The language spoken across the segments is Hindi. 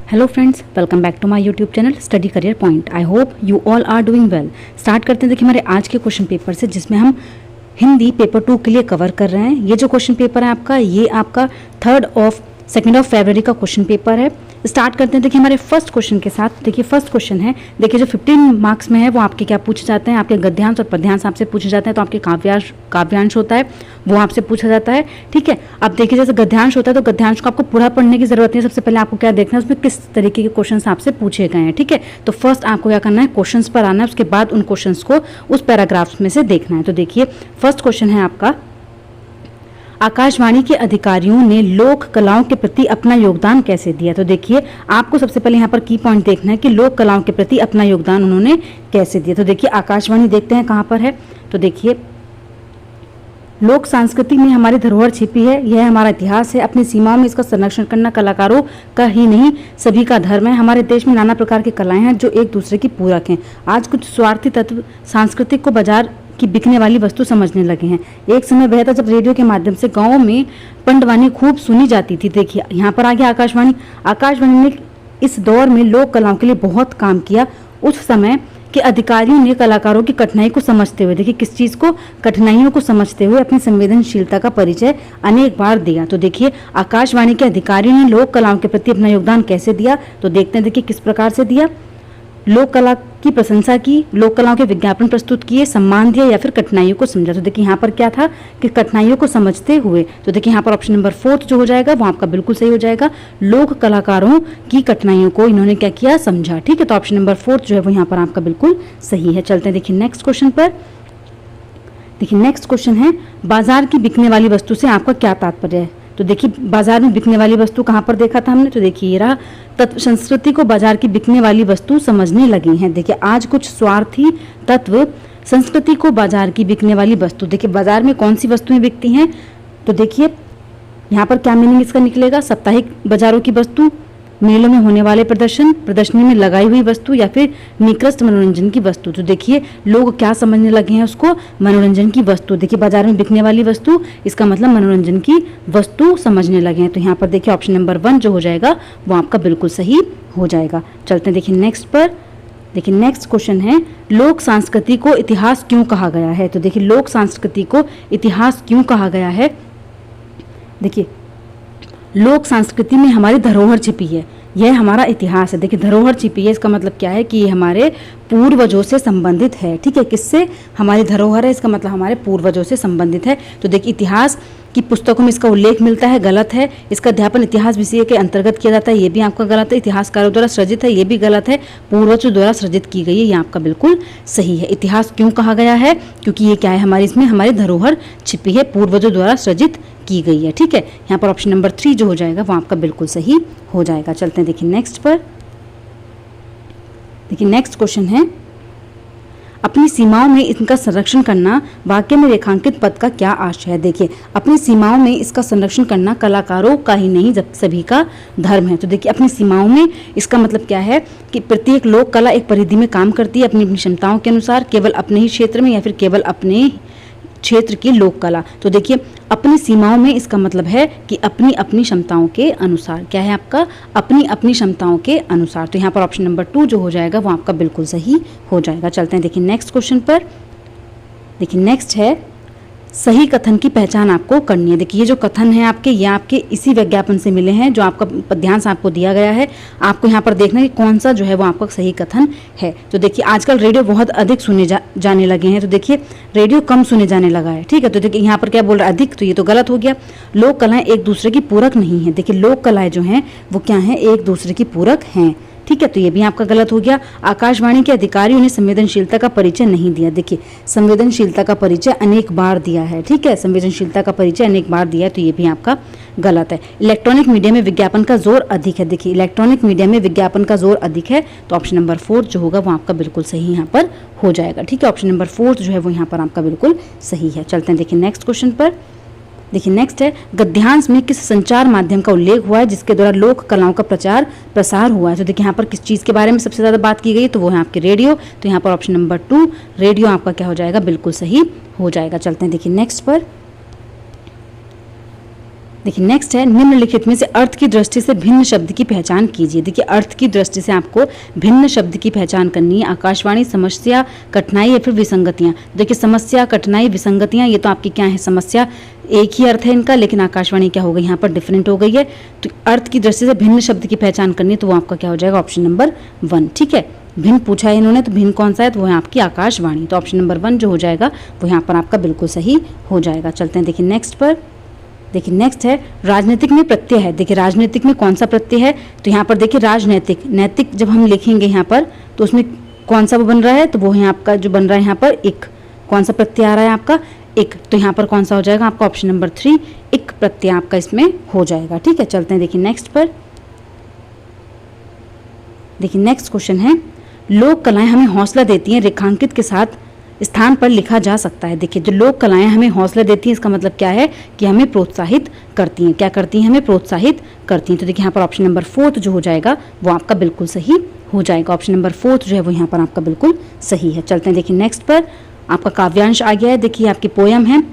Hello friends, welcome back to my YouTube channel Study Career Point. I hope you all are doing well. Start करते हैं। देखिए हमारे आज के क्वेश्चन पेपर से, जिसमें हम हिंदी पेपर 2 के लिए कवर कर रहे हैं। ये जो क्वेश्चन पेपर है आपका, ये आपका 2 फरवरी का क्वेश्चन पेपर है। स्टार्ट करते हैं। देखिए हमारे फर्स्ट क्वेश्चन के साथ। देखिए फर्स्ट क्वेश्चन है, देखिए जो 15 मार्क्स में है वो आपके क्या पूछे जाते हैं, आपके गद्यांश और पद्यांश आपसे पूछे जाते हैं। तो आपके काव्यांश होता है वो आपसे पूछा जाता है। ठीक है, अब देखिए जैसे गद्यांश होता है तो गद्यांश को आपको पूरा पढ़ने की जरूरत नहीं है। सबसे पहले आपको क्या देखना है, उसमें किस तरीके के क्वेश्चन आपसे पूछे गए हैं। ठीक है, तो फर्स्ट आपको क्या करना है, क्वेश्चन पर आना है, उसके बाद उन क्वेश्चन को उस पैराग्राफ्स में से देखना है। तो देखिए फर्स्ट क्वेश्चन है आपका, आकाशवाणी के अधिकारियों ने लोक कलाओं के प्रति अपना योगदान कैसे दिया। तो देखिए आपको सबसे पहले यहाँ पर की पॉइंट देखना है कि लोक कलाओं के प्रति अपना योगदान उन्होंने कैसे दिया। तो देखिए आकाशवाणी देखते हैं कहाँ पर है। तो देखिए लोक संस्कृति में हमारी धरोहर छिपी है, यह हमारा इतिहास है। अपनी सीमाओं में इसका संरक्षण करना कलाकारों का ही नहीं सभी का धर्म है। हमारे देश में नाना प्रकार की कलाएं हैं जो एक दूसरे की पूरक हैं। आज कुछ स्वार्थी तत्व सांस्कृतिक को बाजार की बिकने वाली वस्तु समझने लगे हैं। एक समय वह था जब रेडियो के माध्यम से गाँव में पंडवानी खूब सुनी जाती थी। देखिए यहाँ पर आ गया आकाशवाणी। आकाशवाणी ने इस दौर में लोक कलाओं के लिए बहुत काम किया। उस समय के अधिकारियों ने कलाकारों की कठिनाई को समझते हुए, देखिए किस चीज को, कठिनाइयों को समझते हुए अपनी संवेदनशीलता का परिचय अनेक बार दिया। तो देखिए आकाशवाणी के अधिकारियों ने लोक कलाओं के प्रति अपना योगदान कैसे दिया। तो देखते हैं देखिए किस प्रकार से दिया। लोक कला की प्रशंसा की, लोक कलाओं के विज्ञापन प्रस्तुत किए, सम्मान दिया या फिर कठिनाइयों को समझा। तो देखिए यहाँ पर क्या था कि कठिनाइयों को समझते हुए। तो देखिए यहाँ पर ऑप्शन नंबर 4 जो हो जाएगा वो आपका बिल्कुल सही हो जाएगा। लोक कलाकारों की कठिनाइयों को इन्होंने क्या किया, समझा। ठीक है, तो ऑप्शन नंबर 4 जो है वो यहाँ पर आपका बिल्कुल सही है। चलते हैं देखिए नेक्स्ट क्वेश्चन पर। देखिए नेक्स्ट क्वेश्चन है, बाजार की बिकने वाली वस्तु से आपका क्या तात्पर्य है। तो देखिए बाजार में बिकने वाली वस्तु कहाँ पर देखा था हमने। तो देखिए ये रहा, तत्व संस्कृति को बाजार की बिकने वाली वस्तु समझने लगी हैं। देखिए आज कुछ स्वार्थी तत्व संस्कृति को बाजार की बिकने वाली वस्तु, देखिए बाजार में कौन सी वस्तुएं बिकती हैं। तो देखिए यहाँ पर क्या मीनिंग इसका निकलेगा, साप्ताहिक बाजारों की वस्तु, मेलों में होने वाले प्रदर्शन, प्रदर्शनी में लगाई हुई वस्तु या फिर निकृष्ट मनोरंजन की वस्तु। तो देखिए लोग क्या समझने लगे हैं उसको, मनोरंजन की वस्तु। देखिए बाजार में बिकने वाली वस्तु, इसका मतलब मनोरंजन की वस्तु समझने लगे हैं। तो यहाँ पर देखिए ऑप्शन नंबर 1 जो हो जाएगा वो आपका बिल्कुल सही हो जाएगा। चलते हैं देखिए नेक्स्ट पर। देखिए नेक्स्ट क्वेश्चन है, लोक संस्कृति को इतिहास क्यों कहा गया है। तो देखिए लोक संस्कृति को इतिहास क्यों कहा गया है। देखिए लोक संस्कृति में हमारी धरोहर छिपी है, यह हमारा इतिहास है। देखिए धरोहर छिपी है, इसका मतलब क्या है कि ये हमारे पूर्वजों से संबंधित है। ठीक है, किससे, हमारी धरोहर है, इसका मतलब हमारे पूर्वजों से संबंधित है। तो देखिए इतिहास की पुस्तकों में इसका उल्लेख मिलता है, गलत है। इसका अध्यापन इतिहास विषय के अंतर्गत किया जाता है, ये भी आपका गलत है। इतिहासकारों द्वारा सृजित है, ये भी गलत है। पूर्वजों द्वारा सृजित की गई है, ये आपका बिल्कुल सही है। इतिहास क्यों कहा गया है, क्योंकि ये क्या है, हमारी इसमें हमारी धरोहर छिपी है, पूर्वजों द्वारा सृजित की गई है। ठीक है, यहाँ पर ऑप्शन नंबर 3 जो हो जाएगा वो आपका बिल्कुल सही हो जाएगा। चलते हैं देखिए नेक्स्ट पर। देखिए नेक्स्ट क्वेश्चन है, अपनी सीमाओं में इनका संरक्षण करना वाक्य में रेखांकित पद का क्या आशय है। देखिए अपनी सीमाओं में इसका संरक्षण करना कलाकारों का ही नहीं जब सभी का धर्म है। तो देखिए अपनी सीमाओं में, इसका मतलब क्या है कि प्रत्येक लोक कला एक परिधि में काम करती है अपनी अपनी क्षमताओं के अनुसार, केवल अपने ही क्षेत्र में या फिर केवल अपने क्षेत्र की लोक कला। तो देखिए अपनी सीमाओं में, इसका मतलब है कि अपनी अपनी क्षमताओं के अनुसार, क्या है आपका, अपनी अपनी क्षमताओं के अनुसार। तो यहाँ पर ऑप्शन नंबर 2 जो हो जाएगा वो आपका बिल्कुल सही हो जाएगा। चलते हैं देखिए नेक्स्ट क्वेश्चन पर। देखिए नेक्स्ट है, सही कथन की पहचान आपको करनी है। देखिए ये जो कथन है आपके, ये आपके इसी विज्ञापन से मिले हैं जो आपका पद्यांश आपको दिया गया है। आपको यहाँ पर देखना है कि कौन सा जो है वो आपका सही कथन है। तो देखिए आजकल रेडियो बहुत अधिक सुने जाने लगे हैं, तो देखिए रेडियो कम सुने जाने लगा है। ठीक है, तो देखिए यहाँ पर क्या बोल रहा है, अधिक, तो ये तो गलत हो गया। लोक कलाएं एक दूसरे की पूरक नहीं है। देखिए लोक कलाएं जो हैं वो क्या है, एक दूसरे की पूरक हैं। ठीक है, तो ये भी आपका गलत हो गया। आकाशवाणी के अधिकारियों ने संवेदनशीलता का परिचय नहीं दिया। देखिए संवेदनशीलता का परिचय अनेक बार दिया है। ठीक है, संवेदनशीलता का परिचय अनेक बार दिया है, तो ये भी आपका गलत है। इलेक्ट्रॉनिक मीडिया में विज्ञापन का जोर अधिक है। देखिए इलेक्ट्रॉनिक मीडिया में विज्ञापन का जोर अधिक है, तो ऑप्शन नंबर 4 जो होगा वो आपका बिल्कुल सही यहाँ पर हो जाएगा। ठीक है, ऑप्शन नंबर 4 जो है वो यहाँ पर आपका बिल्कुल सही है। चलते हैं देखिए नेक्स्ट क्वेश्चन पर। देखिए नेक्स्ट है, गद्यांश में किस संचार माध्यम का उल्लेख हुआ है जिसके द्वारा लोक कलाओं का प्रचार प्रसार हुआ है। तो देखिए यहाँ पर किस चीज़ के बारे में सबसे ज़्यादा बात की गई, तो वो है आपके रेडियो। तो यहाँ पर ऑप्शन नंबर 2 रेडियो आपका क्या हो जाएगा, बिल्कुल सही हो जाएगा। चलते हैं देखिए नेक्स्ट पर। देखिए नेक्स्ट है, निम्नलिखित में से अर्थ की दृष्टि से भिन्न शब्द की पहचान कीजिए। देखिए अर्थ की दृष्टि से आपको भिन्न शब्द की पहचान करनी है। आकाशवाणी, समस्या, कठिनाई या फिर विसंगतियां। देखिए समस्या, कठिनाई, विसंगतियां, ये तो आपकी क्या है, समस्या एक ही अर्थ है इनका, लेकिन आकाशवाणी क्या हो गई यहाँ पर डिफरेंट हो गई है। तो अर्थ की दृष्टि से भिन्न शब्द की पहचान करनी है, तो वो आपका क्या हो जाएगा, ऑप्शन नंबर 1। ठीक है, भिन्न पूछा है इन्होंने, तो भिन्न कौन सा है, तो वो है आपकी आकाशवाणी। तो ऑप्शन नंबर 1 जो हो जाएगा वो यहाँ पर आपका बिल्कुल सही हो जाएगा। चलते हैं देखिए नेक्स्ट पर। देखिए नेक्स्ट है, राजनीतिक में प्रत्यय है। देखिए राजनीतिक में कौन सा प्रत्यय है, तो यहाँ पर देखिए राजनैतिक, नैतिक जब हम लिखेंगे यहाँ पर तो उसमें कौन सा वो बन रहा है, तो वो है आपका जो बन रहा है यहाँ पर इक। कौन सा प्रत्यय आ रहा है आपका, इक। तो यहाँ पर कौन सा हो जाएगा आपका, ऑप्शन नंबर 3 इक प्रत्यय आपका इसमें हो जाएगा। ठीक है, चलते हैं देखिए नेक्स्ट पर। देखिए नेक्स्ट क्वेश्चन है, लोक कलाएं हमें हौसला देती हैं, रेखांकित के साथ स्थान पर लिखा जा सकता है। देखिए जो लोक कलाएं हमें हौसला देती हैं, इसका मतलब क्या है कि हमें प्रोत्साहित करती हैं। क्या करती हैं, हमें प्रोत्साहित करती हैं। तो देखिए यहाँ पर ऑप्शन नंबर 4 जो हो जाएगा वो आपका बिल्कुल सही हो जाएगा। ऑप्शन नंबर 4 जो है वो यहाँ पर आपका बिल्कुल सही है। चलते हैं देखिए नेक्स्ट पर। आपका काव्यांश आ गया है। देखिए आपकी पोयम है।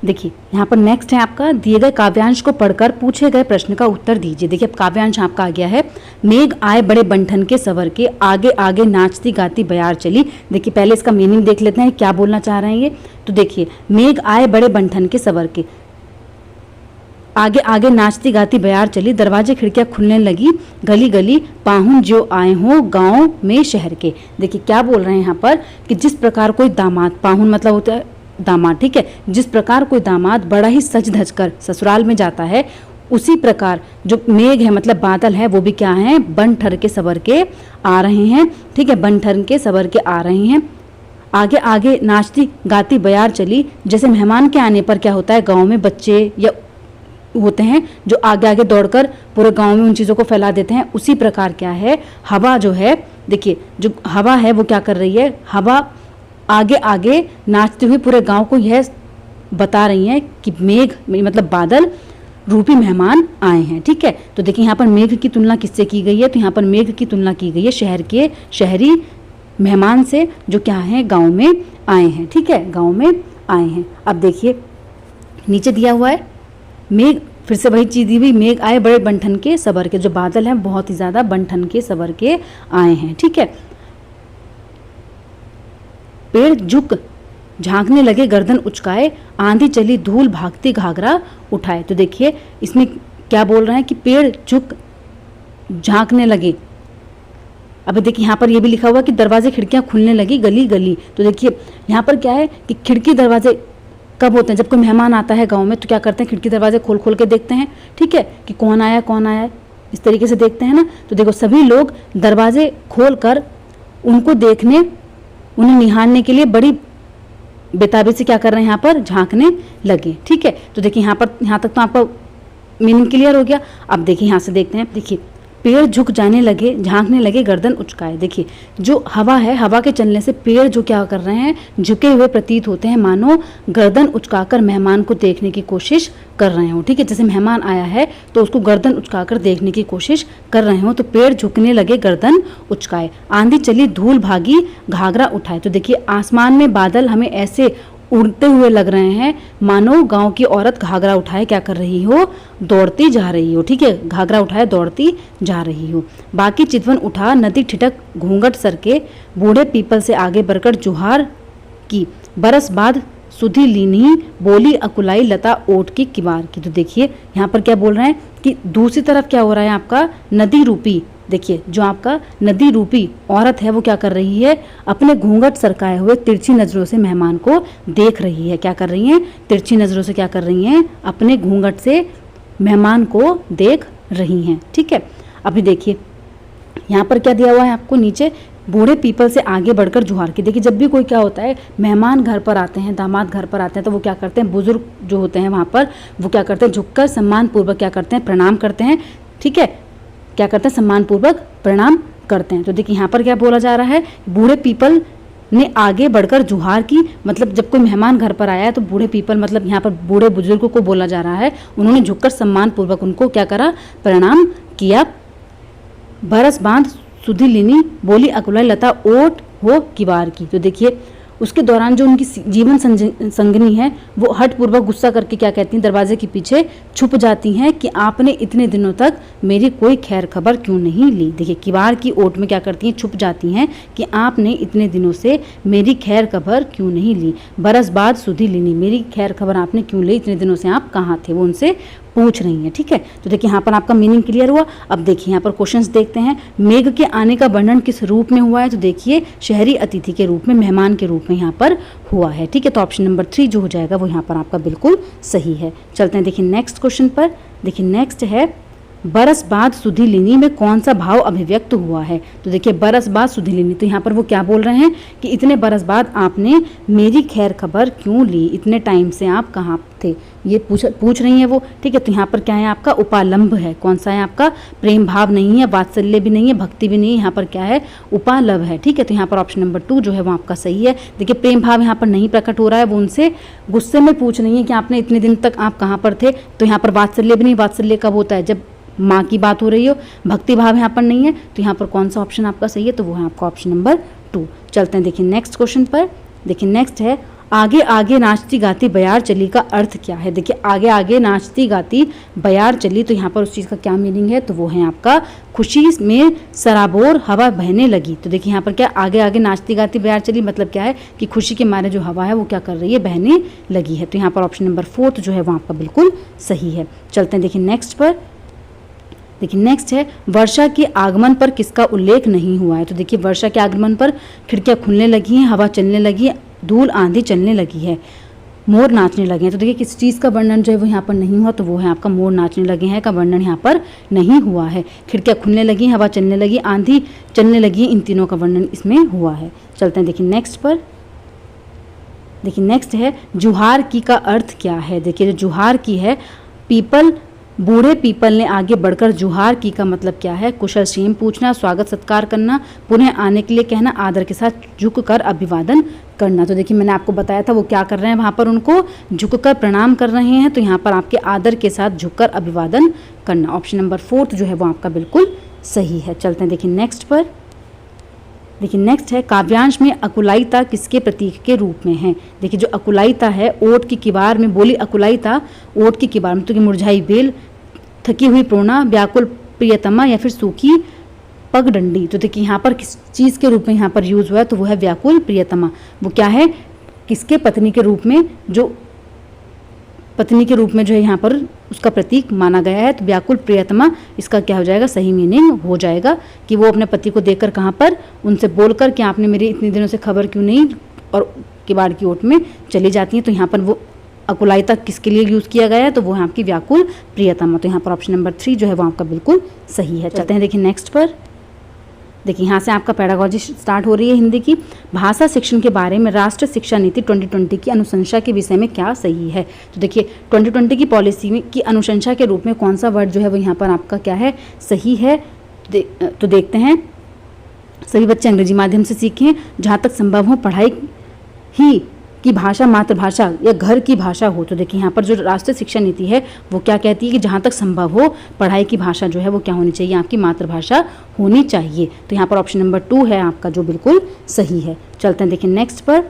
देखिए यहाँ पर नेक्स्ट है आपका, दिए गए काव्यांश को पढ़कर पूछे गए प्रश्न का उत्तर दीजिए। देखिए अब काव्यांश आपका आ गया है, मेघ आए बड़े बंठन के सवर के, आगे आगे नाचती गाती बयार चली। देखिए पहले इसका मीनिंग देख लेते हैं, क्या बोलना चाह रहे हैं ये। तो देखिए मेघ आए बड़े बंठन के सवर के, आगे आगे नाचती गाती बयार चली, दरवाजे खिड़कियां खुलने लगी, गली गली पाहुन जो आए हों गाँव में शहर के। देखिए क्या बोल रहे हैं यहाँ पर कि जिस प्रकार कोई दामाद, पाहुन मतलब होता है दामाद, ठीक है, जिस प्रकार कोई दामाद बड़ा ही सज धज कर ससुराल में जाता है, उसी प्रकार जो मेघ है मतलब बादल है वो भी क्या है, बन ठर के सवर के आ रहे हैं। ठीक है, बन ठर के सवर के आ रहे हैं। आगे आगे नाचती गाती बयार चली, जैसे मेहमान के आने पर क्या होता है, गांव में बच्चे या होते हैं जो आगे आगे दौड़कर पूरे गांव में उन चीज़ों को फैला देते हैं, उसी प्रकार क्या है, हवा जो है, देखिए जो हवा है वो क्या कर रही है, हवा आगे आगे नाचते हुए पूरे गांव को यह बता रही है कि मेघ मतलब बादल रूपी मेहमान आए हैं। ठीक है, तो देखिए यहाँ पर मेघ की तुलना किससे की गई है, तो यहाँ पर मेघ की तुलना की गई है शहर के शहरी मेहमान से जो क्या है, गांव में आए हैं। ठीक है, गांव में आए हैं। अब देखिए नीचे दिया हुआ है, मेघ फिर से वही चीज दी हुई, मेघ आए बड़े बंठन के सबर के, जो बादल हैं बहुत ही ज्यादा बंठन के सबर के आए हैं। ठीक है, पेड़ झुक झांकने लगे गर्दन उचकाए, आंधी चली धूल भागती घाघरा उठाए। तो देखिए इसमें क्या बोल रहे हैं कि पेड़ झुक झांकने लगे। अब देखिए यहाँ पर ये भी लिखा हुआ कि दरवाजे खिड़कियां खुलने लगी गली गली। तो देखिए यहाँ पर क्या है कि खिड़की दरवाजे कब होते हैं, जब कोई मेहमान आता है गांव में तो क्या करते हैं, खिड़की दरवाजे खोल खोल के देखते हैं। ठीक है, कि कौन आया कौन आया, इस तरीके से देखते हैं ना। तो देखो सभी लोग दरवाजे खोल कर उनको देखने, उन्हें निहारने के लिए बड़ी बेताबी से क्या कर रहे हैं, यहाँ पर झांकने लगे। ठीक है, तो देखिए यहाँ पर, यहाँ तक तो आपका मीनिंग क्लियर हो गया। अब देखिए यहाँ से देखते हैं, देखिए पेड़ झुक जाने लगे झांकने लगे गर्दन उचकाए। देखिए जो हवा है, हवा के चलने से पेड़ जो क्या कर रहे हैं, झुके हुए प्रतीत होते हैं, मानो गर्दन उचकाकर मेहमान को देखने की कोशिश कर रहे हो। ठीक है, जैसे मेहमान आया है तो उसको गर्दन उचकाकर देखने की कोशिश कर रहे हो, तो पेड़ झुकने लगे गर्दन उचकाए, आंधी चली धूल भागी घाघरा उठाए। तो देखिए आसमान में बादल हमें ऐसे उड़ते हुए लग रहे हैं मानो गांव की औरत घाघरा उठाए क्या कर रही हो, दौड़ती जा रही हो। ठीक है, घाघरा उठाए दौड़ती जा रही हो। बाकी चितवन उठा नदी ठिठक घूंघट सर के, बूढ़े पीपल से आगे बढ़कर जुहार की, बरस बाद सुधी लीनी बोली अकुलाई लता ओट की किवार की। तो देखिए यहाँ पर क्या बोल रहे हैं कि दूसरी तरफ क्या हो रहा है, आपका नदी रूपी, देखिए जो आपका नदी रूपी औरत है वो क्या कर रही है, अपने घूंघट सरकाए हुए तिरछी नजरों से मेहमान को देख रही है। क्या कर रही हैं, तिरछी नजरों से क्या कर रही हैं, अपने घूंघट से मेहमान को देख रही हैं। ठीक है, अभी देखिए यहाँ पर क्या दिया हुआ है आपको नीचे, बूढ़े पीपल से आगे बढ़कर जुहार की। देखिए जब भी कोई क्या होता है, मेहमान घर पर आते हैं, दामाद घर पर आते हैं, तो वो क्या करते हैं, बुजुर्ग जो होते हैं वहाँ पर वो क्या करते हैं, झुककर सम्मान पूर्वक क्या करते हैं, प्रणाम करते हैं। ठीक है, क्या करते हैं, सम्मान पूर्वक प्रणाम करते हैं। तो देखिए यहाँ पर क्या बोला जा रहा है, बूढ़े पीपल ने आगे बढ़कर जुहार की, मतलब जब कोई मेहमान घर पर आया है तो बूढ़े पीपल मतलब यहाँ पर बूढ़े बुजुर्गों को बोला जा रहा है, उन्होंने झुककर सम्मान पूर्वक उनको क्या करा, प्रणाम किया। बरस बांध सुधी लीनी बोली अकुलाई लता ओट हो किवार की। तो देखिए उसके दौरान जो उनकी जीवन संगिनी है वो हठपूर्वक गुस्सा करके क्या कहती हैं, दरवाजे के पीछे छुप जाती हैं कि आपने इतने दिनों तक मेरी कोई खैर खबर क्यों नहीं ली। देखिए किवाड़ की ओट में क्या करती हैं, छुप जाती हैं कि आपने इतने दिनों से मेरी खैर खबर क्यों नहीं ली। बरस बाद सुधी लीनी, मेरी खैर खबर आपने क्यों ली, इतने दिनों से आप कहाँ थे, वो उनसे पूछ रही हैं। ठीक है, तो देखिए यहाँ पर आपका मीनिंग क्लियर हुआ। अब देखिए यहाँ पर क्वेश्चंस देखते हैं। मेघ के आने का वर्णन किस रूप में हुआ है, तो देखिए शहरी अतिथि के रूप में, मेहमान के रूप में यहाँ पर हुआ है। ठीक है, तो ऑप्शन नंबर 3 जो हो जाएगा वो यहाँ पर आपका बिल्कुल सही है। चलते हैं देखिए नेक्स्ट क्वेश्चन पर। देखिए नेक्स्ट है बरस बाद सुधी लीनी में कौन सा भाव अभिव्यक्त हुआ है। तो देखिए बरस बाद सुधी लीनी, तो यहाँ पर वो क्या बोल रहे हैं कि इतने बरस बाद आपने मेरी खैर खबर क्यों ली, इतने टाइम से आप कहाँ थे, ये पूछ रही हैं वो। ठीक है, तो यहाँ पर क्या है आपका उपालंभ है। कौन सा है आपका, प्रेम भाव नहीं है, वात्सल्य भी नहीं है, भक्ति भी नहीं है, यहाँ पर क्या है उपालंभ है। ठीक है, तो यहाँ पर ऑप्शन नंबर 2 जो है वो आपका सही है। देखिए प्रेम भाव यहाँ पर नहीं प्रकट हो रहा है, वो उनसे गुस्से में पूछ रही है कि आपने इतने दिन तक आप कहाँ पर थे। तो यहाँ पर वात्सल्य भी नहीं, वात्सल्य कब होता है, जब माँ की बात हो रही हो। भक्ति भाव यहाँ पर नहीं है, तो यहाँ पर कौन सा ऑप्शन आपका सही है, तो वो है आपका ऑप्शन नंबर 2। चलते हैं देखिए नेक्स्ट क्वेश्चन पर। देखिए नेक्स्ट है आगे आगे नाचती गाती बयार चली का अर्थ क्या है। देखिए आगे आगे नाचती गाती बयार चली, तो यहाँ पर उस चीज़ का क्या मीनिंग है, तो वो है आपका खुशी में सराबोर हवा बहने लगी। तो देखिए यहाँ पर क्या आगे आगे नाचती गाती बयार चली, मतलब क्या है कि खुशी के मारे जो हवा है वो क्या कर रही है, बहने लगी है। तो यहाँ पर ऑप्शन नंबर 4 जो है वो आपका बिल्कुल सही है। चलते हैं देखिए नेक्स्ट पर। देखिए नेक्स्ट है वर्षा के आगमन पर किसका उल्लेख नहीं हुआ है। तो देखिए वर्षा के आगमन पर खिड़कियां खुलने लगी हैं, हवा चलने लगी है, धूल आंधी चलने लगी है, मोर नाचने लगे हैं। तो देखिए किस चीज़ का वर्णन जो है वो यहाँ पर नहीं हुआ, तो वो है आपका मोर नाचने लगे हैं का वर्णन यहाँ पर नहीं हुआ है। खिड़कियां खुलने लगी, हवा चलने लगी, आंधी चलने लगी, इन तीनों का वर्णन इसमें हुआ है। चलते हैं देखिए नेक्स्ट पर। देखिए नेक्स्ट है जुहार की का अर्थ क्या है। देखिए जो जुहार की है, पीपल बूढ़े पीपल ने आगे बढ़कर जुहार की का मतलब क्या है, कुशल क्षेम पूछना, स्वागत सत्कार करना, पुनः आने के लिए कहना, आदर के साथ झुककर अभिवादन करना। तो देखिए मैंने आपको बताया था वो क्या कर रहे हैं, वहाँ पर उनको झुककर प्रणाम कर रहे हैं, तो यहाँ पर आपके आदर के साथ झुककर अभिवादन करना। ऑप्शन नंबर 4 जो है वो आपका बिल्कुल सही है। चलते हैं देखिए नेक्स्ट पर। देखिए नेक्स्ट है काव्यांश में अकुलायिता किसके प्रतीक के रूप में है। देखिए जो अकुलायिता है, ओट की किवार में बोली अकुलायिता, ओट की किवार में तो मुरझाई बेल, थकी हुई प्रोणा, व्याकुल प्रियतमा या फिर सूखी पगडंडी। तो देखिए यहाँ पर किस चीज़ के रूप में यहाँ पर यूज हुआ है, तो वो है व्याकुल प्रियतमा। वो क्या है, किसके पत्नी के रूप में, जो पत्नी के रूप में जो है यहाँ पर उसका प्रतीक माना गया है। तो व्याकुल प्रियतमा इसका क्या हो जाएगा, सही मीनिंग हो जाएगा कि वो अपने पति को देखकर कहाँ पर उनसे बोलकर कि आपने मेरी इतने दिनों से खबर क्यों नहीं, और किवाड़ की ओट में चली जाती हैं। तो यहाँ पर वो अकुलायिता किसके लिए यूज़ किया गया है, तो वो है आपकी व्याकुल प्रियतमा। तो यहाँ पर ऑप्शन नंबर 3 जो है वो आपका बिल्कुल सही है। चलते हैं देखिए नेक्स्ट पर। देखिए यहाँ से आपका पेडागोजी स्टार्ट हो रही है हिंदी की। भाषा शिक्षण के बारे में राष्ट्रीय शिक्षा नीति 2020 की अनुशंसा के विषय में क्या सही है। तो देखिए 2020 की पॉलिसी में की अनुशंसा के रूप में कौन सा वर्ड जो है वो यहाँ पर आपका क्या है, सही है। तो देखते हैं, सभी बच्चे अंग्रेजी माध्यम से सीखें, जहाँ तक संभव हो पढ़ाई ही की भाषा मातृभाषा या घर की भाषा हो। तो देखिए यहाँ पर जो राष्ट्रीय शिक्षा नीति है वो क्या कहती है कि जहाँ तक संभव हो पढ़ाई की भाषा जो है वो क्या होनी चाहिए, आपकी मातृभाषा होनी चाहिए। तो यहाँ पर ऑप्शन नंबर 2 है आपका जो बिल्कुल सही है। चलते हैं देखिए नेक्स्ट पर।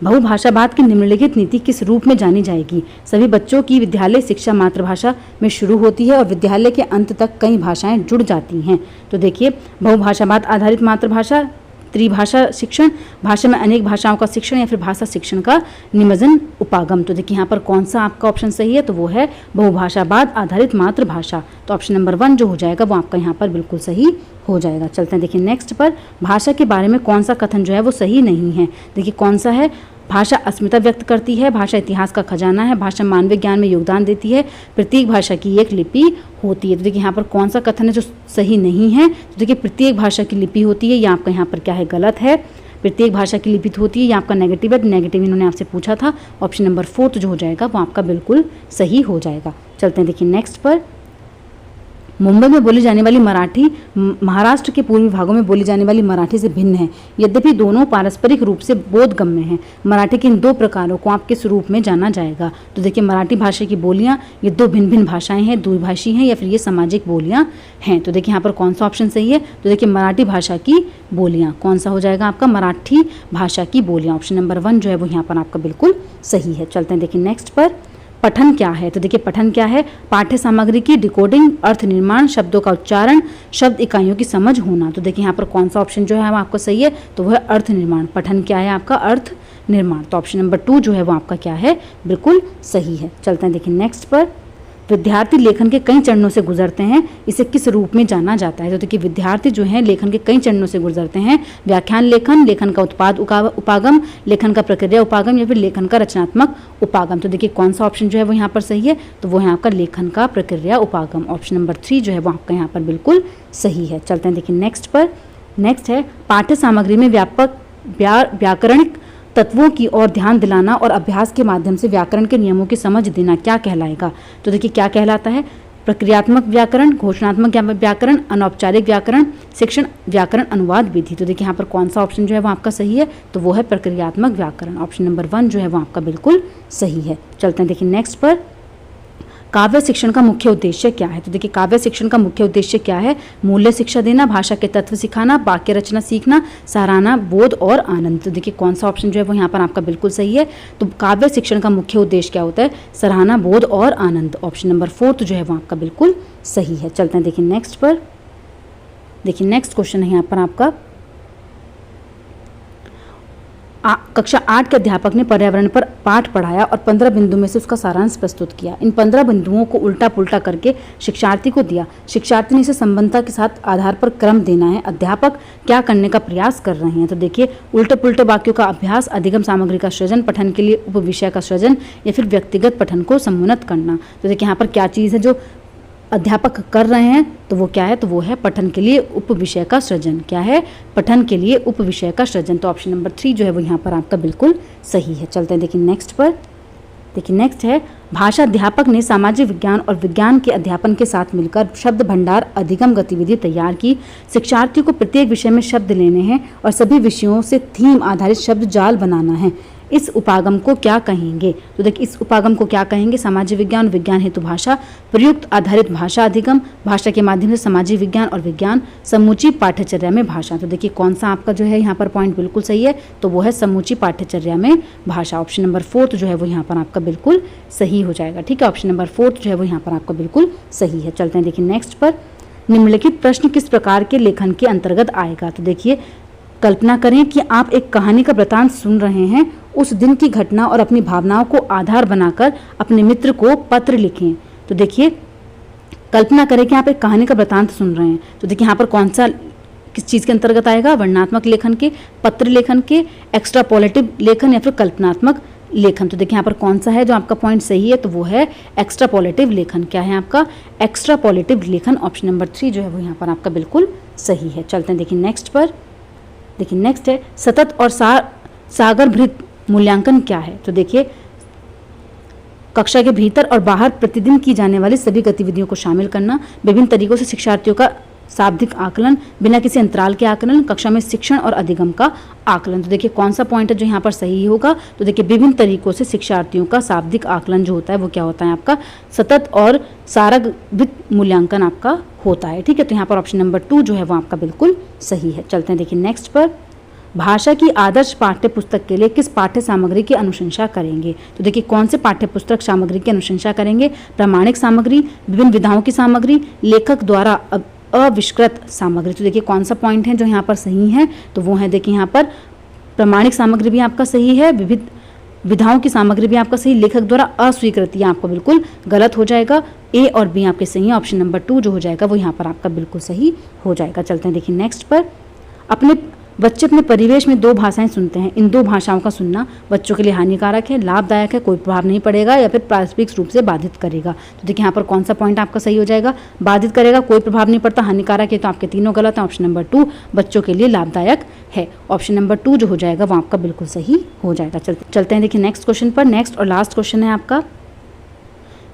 बहुभाषावाद की निम्नलिखित नीति किस रूप में जानी जाएगी। सभी बच्चों की विद्यालय शिक्षा मातृभाषा में शुरू होती है और विद्यालय के अंत तक कई भाषाएं जुड़ जाती हैं। तो देखिए बहुभाषावाद आधारित मातृभाषा, त्रिभाषा शिक्षण, भाषा में अनेक भाषाओं का शिक्षण या फिर भाषा शिक्षण का निमज्जन उपागम। तो देखिए यहाँ पर कौन सा आपका ऑप्शन सही है, तो वो है बहुभाषावाद आधारित मातृभाषा। तो ऑप्शन नंबर 1 जो हो जाएगा वो आपका यहाँ पर बिल्कुल सही हो जाएगा। चलते हैं देखिए नेक्स्ट पर। भाषा के बारे में कौन सा कथन जो है वो सही नहीं है। देखिए कौन सा है, भाषा अस्मिता व्यक्त करती है, भाषा इतिहास का खजाना है, भाषा मानवीय ज्ञान में योगदान देती है, प्रत्येक भाषा की एक लिपि होती है। तो देखिए यहाँ पर कौन सा कथन है जो सही नहीं है। तो देखिए प्रत्येक भाषा की लिपि होती है, ये आपका यहाँ पर क्या है, गलत है। प्रत्येक भाषा की लिपि होती है, ये आपका नेगेटिव है, नेगेटिव इन्होंने आपसे पूछा था। ऑप्शन नंबर 4 जो हो जाएगा वो आपका बिल्कुल सही हो जाएगा। चलते हैं देखिए नेक्स्ट पर। मुंबई में बोली जाने वाली मराठी महाराष्ट्र के पूर्वी भागों में बोली जाने वाली मराठी से भिन्न है, यद्यपि दोनों पारस्परिक रूप से बोधगम्य हैं। मराठी के इन दो प्रकारों को आप किस रूप में जाना जाएगा? तो देखिए, मराठी भाषा की बोलियां ये दो भिन्न भिन्न भाषाएं हैं, द्विभाषी हैं या फिर ये सामाजिक बोलियां हैं। तो देखिए यहाँ पर कौन सा ऑप्शन सही है? तो देखिए मराठी भाषा की बोलियां, कौन सा हो जाएगा आपका? मराठी भाषा की बोलियां। ऑप्शन नंबर 1 जो है वो यहाँ पर आपका बिल्कुल सही है। चलते हैं देखिए नेक्स्ट पर। पठन क्या है? तो देखिए पठन क्या है? पाठ्य सामग्री की डिकोडिंग, अर्थ निर्माण, शब्दों का उच्चारण, शब्द इकाइयों की समझ होना। तो देखिए यहाँ पर कौन सा ऑप्शन जो है वो आपका सही है? तो वह अर्थ निर्माण। पठन क्या है आपका? अर्थ निर्माण। तो ऑप्शन नंबर 2 जो है वो आपका क्या है? बिल्कुल सही है। चलते हैं देखिए नेक्स्ट पर। विद्यार्थी लेखन के कई चरणों से गुजरते हैं, इसे किस रूप में जाना जाता है? तो देखिए विद्यार्थी जो हैं लेखन के कई चरणों से गुजरते हैं। व्याख्यान लेखन, लेखन का उत्पाद उपागम, लेखन का प्रक्रिया उपागम या फिर लेखन का रचनात्मक उपागम। तो देखिए कौन सा ऑप्शन जो है वो यहाँ पर सही है? तो वो है आपका लेखन का प्रक्रिया उपागम। ऑप्शन नंबर 3 जो है वो आपका यहाँ पर बिल्कुल सही है। चलते हैं देखिए नेक्स्ट पर। नेक्स्ट है पाठ्य सामग्री में व्याकरणिक तत्वों की ओर ध्यान दिलाना और अभ्यास के माध्यम से व्याकरण के नियमों की समझ देना क्या कहलाएगा? तो देखिए क्या कहलाता है? प्रक्रियात्मक व्याकरण, घोषणात्मक व्याकरण, अनौपचारिक व्याकरण, शिक्षण व्याकरण, अनुवाद विधि। तो देखिए यहाँ पर कौन सा ऑप्शन जो है वो आपका सही है? तो वो है प्रक्रियात्मक व्याकरण। ऑप्शन नंबर 1 जो है वो आपका बिल्कुल सही है। चलते हैं देखिए नेक्स्ट पर। काव्य शिक्षण का मुख्य उद्देश्य क्या है? तो देखिए काव्य शिक्षण का मुख्य उद्देश्य क्या है? मूल्य शिक्षा देना, भाषा के तत्व सिखाना, वाक्य रचना सीखना, सराहना, बोध और आनंद। तो देखिए कौन सा ऑप्शन जो है वो यहाँ पर आपका बिल्कुल सही है? तो काव्य शिक्षण का मुख्य उद्देश्य क्या होता है? सराहना, बोध और आनंद। ऑप्शन नंबर 4 जो है वो आपका बिल्कुल सही है। चलते हैं देखिए नेक्स्ट पर। देखिए नेक्स्ट क्वेश्चन है यहाँ पर आपका, कक्षा 8 के अध्यापक ने पर्यावरण पर पाठ पढ़ाया और 15 बिंदु में से उसका सारांश प्रस्तुत किया। इन 15 बिंदुओं को उल्टा पुल्टा करके शिक्षार्थी को दिया। शिक्षार्थी ने इसे संबंधता के साथ आधार पर क्रम देना है। अध्यापक क्या करने का प्रयास कर रहे हैं? तो देखिए उल्टे पुल्टे वाक्यों का अभ्यास, अधिगम सामग्री का सृजन, पठन के लिए उपविषय का सृजन या फिर व्यक्तिगत पठन को समुन्नत करना। तो देखिए यहाँ पर क्या चीज़ है जो अध्यापक कर रहे हैं? तो वो क्या है? तो वो है पठन के लिए उपविषय का सृजन। क्या है? पठन के लिए उपविषय का सृजन। तो ऑप्शन नंबर 3 जो है वो यहाँ पर आपका बिल्कुल सही है। चलते हैं देखिए नेक्स्ट पर। देखिए नेक्स्ट है भाषा अध्यापक ने सामाजिक विज्ञान और विज्ञान के अध्यापन के साथ मिलकर शब्द भंडार अधिगम गतिविधि तैयार की। शिक्षार्थियों को प्रत्येक विषय में शब्द लेने हैं और सभी विषयों से थीम आधारित शब्द जाल बनाना है। इस उपागम को क्या कहेंगे? तो देखिए इस उपागम को क्या कहेंगे? सामाजिक विज्ञान, विज्ञान हेतु भाषा, प्रयुक्त आधारित भाषा अधिगम, भाषा के माध्यम से सामाजिक विज्ञान और विज्ञान, समूची पाठ्यचर्या में भाषा। तो देखिए कौन सा आपका जो है यहाँ पर पॉइंट बिल्कुल सही है? तो वो है समूची पाठ्यचर्या में भाषा। ऑप्शन नंबर 4 जो है वो यहाँ पर आपका बिल्कुल सही हो जाएगा। ठीक है, ऑप्शन नंबर 4 जो है वो यहाँ पर आपका बिल्कुल सही है। चलते हैं देखिए नेक्स्ट पर। निम्नलिखित प्रश्न किस प्रकार के लेखन के अंतर्गत आएगा? तो देखिए कल्पना करें कि आप एक कहानी का वृतांत सुन रहे हैं। उस दिन की घटना और अपनी भावनाओं को आधार बनाकर अपने मित्र को पत्र लिखें। तो देखिए कल्पना करें कि आप एक कहानी का वृतांत सुन रहे हैं। तो देखिए यहाँ पर कौन सा किस चीज़ के अंतर्गत आएगा? वर्णनात्मक लेखन के, पत्र लेखन के, एक्स्ट्रापोलेटिव लेखन या फिर कल्पनात्मक लेखन। तो देखिए यहाँ पर कौन सा है जो आपका पॉइंट सही है? तो वो है एक्स्ट्रापोलेटिव लेखन। क्या है आपका? एक्स्ट्रापोलेटिव लेखन। ऑप्शन नंबर 3 जो है वो यहाँ पर आपका बिल्कुल सही है। चलते हैं देखिए नेक्स्ट पर। देखिए नेक्स्ट है सतत और सागरभृत मूल्यांकन क्या है? तो देखिए कक्षा के भीतर और बाहर प्रतिदिन की जाने वाली सभी गतिविधियों को शामिल करना, विभिन्न तरीकों से शिक्षार्थियों का शाब्दिक आकलन, बिना किसी अंतराल के आकलन, कक्षा में शिक्षण और अधिगम का आकलन। तो देखिए कौन सा पॉइंट है जो यहाँ पर सही होगा? तो देखिए विभिन्न तरीकों से शिक्षार्थियों का शाब्दिक आकलन जो होता है वो क्या होता है आपका? सतत और सारगर्भित मूल्यांकन आपका होता है। ठीक है, तो यहाँ पर ऑप्शन नंबर 2 जो है वो आपका बिल्कुल सही है। चलते हैं देखिए नेक्स्ट पर। भाषा की आदर्श पाठ्य पुस्तक के लिए किस पाठ्य सामग्री की अनुशंसा करेंगे? तो देखिए कौन से पाठ्य पुस्तक सामग्री की अनुशंसा करेंगे? प्रामाणिक सामग्री, विभिन्न विधाओं की सामग्री, लेखक द्वारा अविष्कृत सामग्री। तो देखिए कौन सा पॉइंट है जो यहाँ पर सही है? तो वो है देखिए यहाँ पर प्रामाणिक सामग्री भी आपका सही है, विविध विधाओं की सामग्री भी आपका सही, लेखक द्वारा अस्वीकृति आपका बिल्कुल गलत हो जाएगा। ए और बी आपके सही है। ऑप्शन नंबर 2 जो हो जाएगा वो यहाँ पर आपका बिल्कुल सही हो जाएगा। चलते हैं देखिए नेक्स्ट पर। बच्चे अपने परिवेश में 2 भाषाएं सुनते हैं। इन 2 भाषाओं का सुनना बच्चों के लिए हानिकारक है, लाभदायक है, कोई प्रभाव नहीं पड़ेगा या फिर पारस्परिक रूप से बाधित करेगा। तो देखिए यहाँ पर कौन सा पॉइंट आपका सही हो जाएगा? बाधित करेगा, कोई प्रभाव नहीं पड़ता, हानिकारक है, तो आपके तीनों गलत हैं। ऑप्शन नंबर 2 बच्चों के लिए लाभदायक है। ऑप्शन नंबर 2 जो हो जाएगा वो आपका बिल्कुल सही हो जाएगा। चलते हैं देखिए नेक्स्ट क्वेश्चन पर। नेक्स्ट और लास्ट क्वेश्चन है आपका,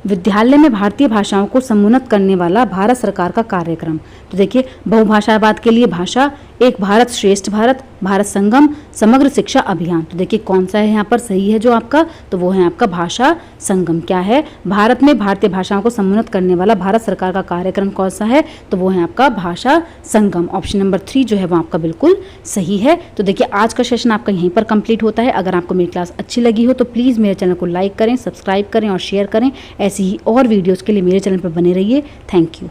विद्यालय में भारतीय भाषाओं को समुन्नत करने वाला भारत सरकार का कार्यक्रम। तो देखिए बहुभाषावाद के लिए भाषा, एक भारत श्रेष्ठ भारत, भारत संगम, समग्र शिक्षा अभियान। तो देखिए कौन सा है यहाँ पर सही है जो आपका, तो वो है आपका भाषा संगम। क्या है, भारत में भारतीय भाषाओं को समुन्नत करने वाला भारत सरकार का कार्यक्रम कौन सा है, तो वो है आपका भाषा संगम। ऑप्शन नंबर 3 जो है वो आपका बिल्कुल सही है। तो देखिए आज का सेशन आपका यहीं पर कंप्लीट होता है। अगर आपको मेरी क्लास अच्छी लगी हो तो प्लीज़ मेरे चैनल को लाइक करें, सब्सक्राइब करें और शेयर करें। ऐसी ही और वीडियोज़ के लिए मेरे चैनल पर बने रहिए। Thank you.